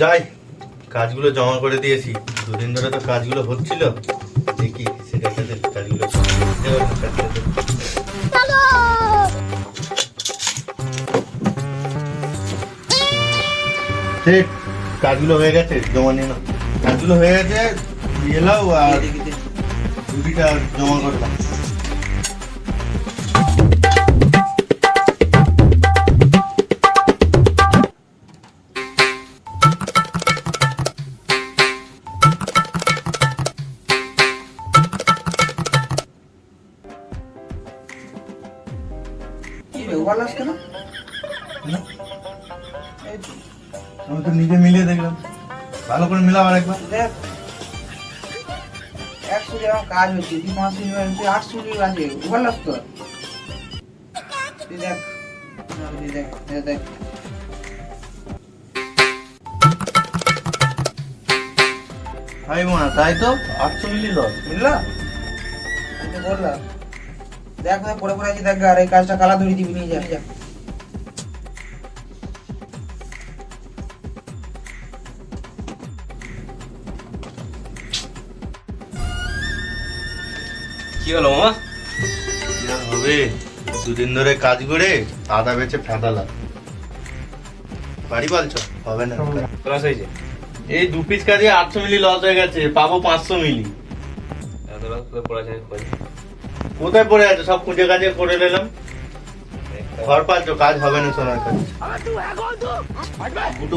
যাই, কাজগুলো জমা করে দিয়েছি। দুদিন ধরে তো কাজগুলো হচ্ছিল, দেখি সেটা কাজগুলো ঠিক কাজগুলো হয়ে গেছে, জমা নিয়ে নাও। কাজগুলো হয়ে গেছে, দিয়ে নাও। আর রুটিটা জমা করলাম। আমি তো নিজে মিলিয়ে দেখলাম, ভালো করে মিলাও আর একবার। দেখ 100 যেমন কাজ হচ্ছে, 2-5 মিনিট হচ্ছে, 800 মিনিট আছে, বললাস তো। তুই দেখ, দেখ ভাই মনে তাই তো 800 মিলি লস বুঝলা? আমি বললাম দেখ কোথায় পড়ে পড়ে আছে, দেখ। আর এই কাজটা কালা ধরে দিবি, নিয়ে যা। কি হলো মামা? কি আর হবে, দুদিন ধরে কাজ করে আদা বেচে ফেদালাম। বাড়ি পালছ হবে না। লস হয়েছে? এই 2 পিস কাজে 800 মিলি লস হয়ে গেছে, পাবো 500 মিলি। এত লস করে পড়ে আছে খোঁজ। কোথায় পড়ে আছে? সব খুঁজে কাজে করে নিলাম। ঘর পালছো, কাজ হবে না সোনার কাজ। বুটো